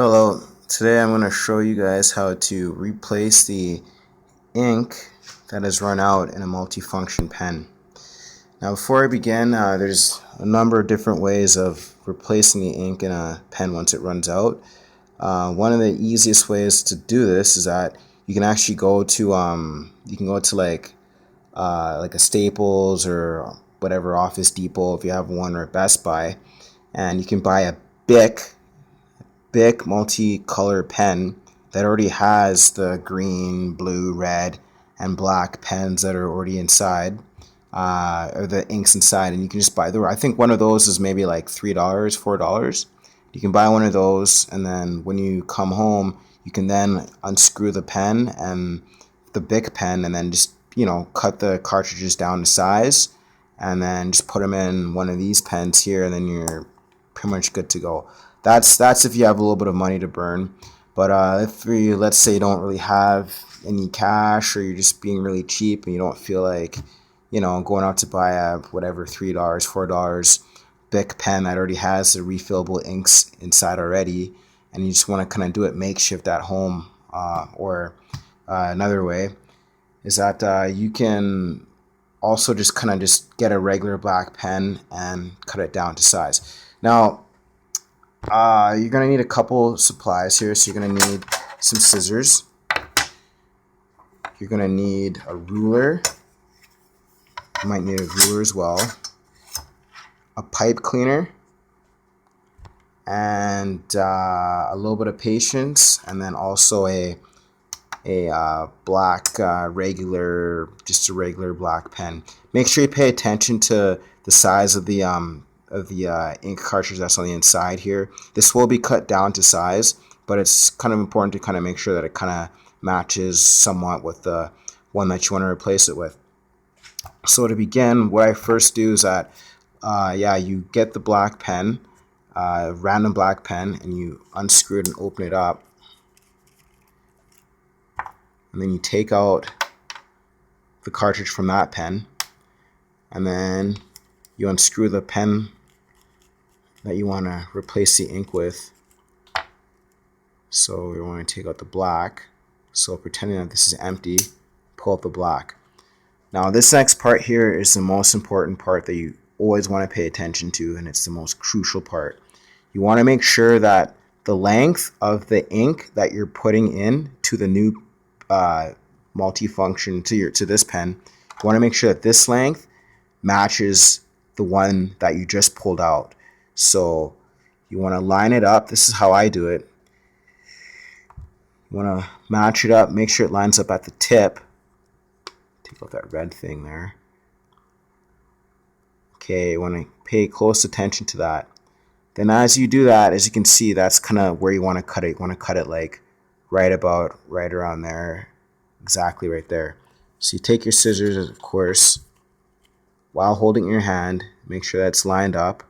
Hello, today I'm going to show you guys how to replace the ink that has run out in a multifunction pen. Now before I begin, there's a number of different ways of replacing the ink in a pen once it runs out. One of the easiest ways to do this is that you can actually go to like a Staples or whatever, Office Depot if you have one, or Best Buy, and you can buy a Bic multicolor pen that already has the green, blue, red, and black pens that are already inside, or the inks inside, and you can just buy I think one of those is maybe like $3, $4. You can buy one of those, and then when you come home, you can then unscrew the pen and the Bic pen, and then just cut the cartridges down to size, and then just put them in one of these pens here, and then you're pretty much good to go. That's if you have a little bit of money to burn. But if you, let's say, you don't really have any cash, or you're just being really cheap and you don't feel like going out to buy a whatever $3, $4 Bic pen that already has the refillable inks inside already, and you just want to kind of do it makeshift at home, or another way is that you can also just get a regular black pen and cut it down to size. Now you're going to need a couple supplies here. So you're going to need some scissors. You're going to need a ruler. You might need a ruler as well. A pipe cleaner. And a little bit of patience. And then also a black just a regular black pen. Make sure you pay attention to the size of the ink cartridge that's on the inside here. This will be cut down to size, but it's kind of important to kind of make sure that it kind of matches somewhat with the one that you want to replace it with. So to begin, what I first do is that you get the black pen, random black pen, and you unscrew it and open it up, and then you take out the cartridge from that pen, and then you unscrew the pen that you want to replace the ink with. So we want to take out the black. So pretending that this is empty, pull out the black. Now this next part here is the most important part that you always want to pay attention to, and it's the most crucial part. You want to make sure that the length of the ink that you're putting in to the new multifunction to this pen, you want to make sure that this length matches the one that you just pulled out. So you want to line it up. This is how I do it. You want to match it up, make sure it lines up at the tip. Take out that red thing there. Okay, you want to pay close attention to that. Then as you do that, as you can see, that's kind of where you want to cut it. You want to cut it like right around there, exactly right there. So you take your scissors, of course, while holding your hand, make sure that's lined up.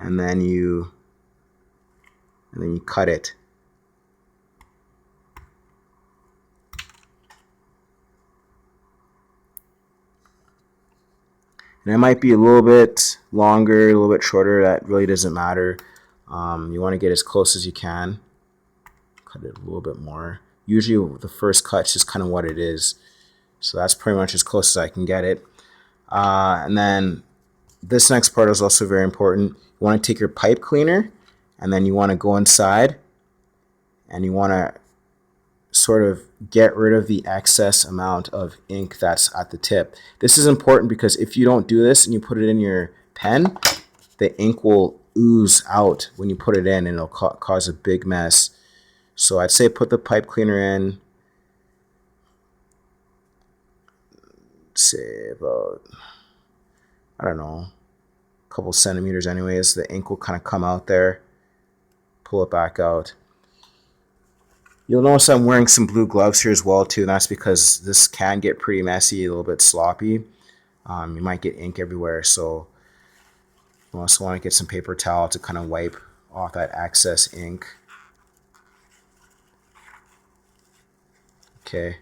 And then you cut it. And it might be a little bit longer, a little bit shorter. That really doesn't matter. You want to get as close as you can. Cut it a little bit more. Usually the first cut is just kind of what it is. So that's pretty much as close as I can get it. And then this next part is also very important. You want to take your pipe cleaner, and then you want to go inside, and you want to sort of get rid of the excess amount of ink that's at the tip. This is important because if you don't do this and you put it in your pen, the ink will ooze out when you put it in, and it'll cause a big mess. So I'd say put the pipe cleaner in, say about, I don't know, a couple centimeters anyways. The ink will kind of come out there. Pull it back out. You'll notice I'm wearing some blue gloves here as well too, and that's because this can get pretty messy, a little bit sloppy. You might get ink everywhere, so you also want to get some paper towel to kind of wipe off that excess ink. Okay.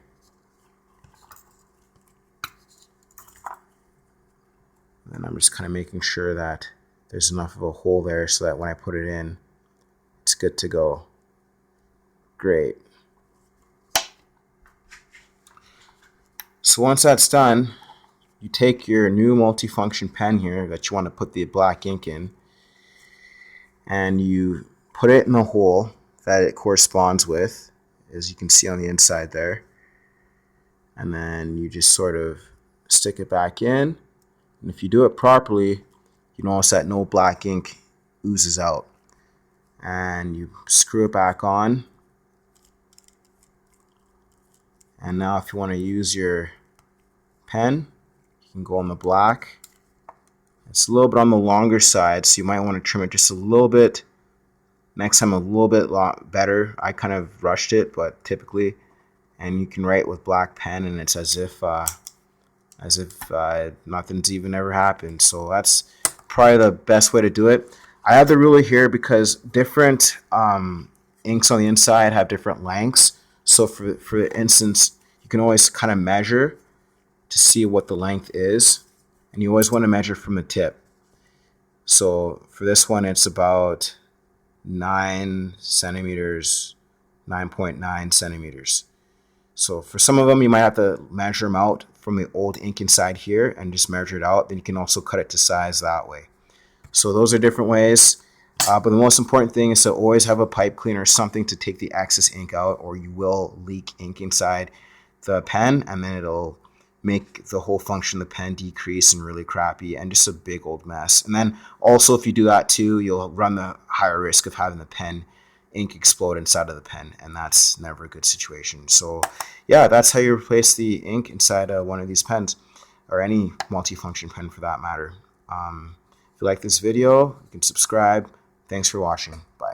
And I'm just kind of making sure that there's enough of a hole there so that when I put it in, good to go. Great. So once that's done, you take your new multifunction pen here that you want to put the black ink in, and you put it in the hole that it corresponds with, as you can see on the inside there. And then you just sort of stick it back in. And if you do it properly, you notice that no black ink oozes out. And you screw it back on. And now if you want to use your pen, you can go on the black. It's a little bit on the longer side, so you might want to trim it just a little bit. Next time a little bit better. I kind of rushed it, but typically, and you can write with black pen, and it's as if nothing's even ever happened. So that's probably the best way to do it. I have the ruler here because different inks on the inside have different lengths. So for instance, you can always kind of measure to see what the length is, and you always want to measure from the tip. So for this one, it's about 9 centimeters, 9.9 centimeters. So for some of them, you might have to measure them out from the old ink inside here and just measure it out. Then you can also cut it to size that way. So those are different ways. But the most important thing is to always have a pipe cleaner or something to take the excess ink out, or you will leak ink inside the pen, and then it'll make the whole function of the pen decrease and really crappy and just a big old mess. And then also, if you do that too, you'll run the higher risk of having the pen ink explode inside of the pen, and that's never a good situation. So yeah, that's how you replace the ink inside one of these pens, or any multifunction pen for that matter. If you like this video, you can subscribe. Thanks for watching. Bye.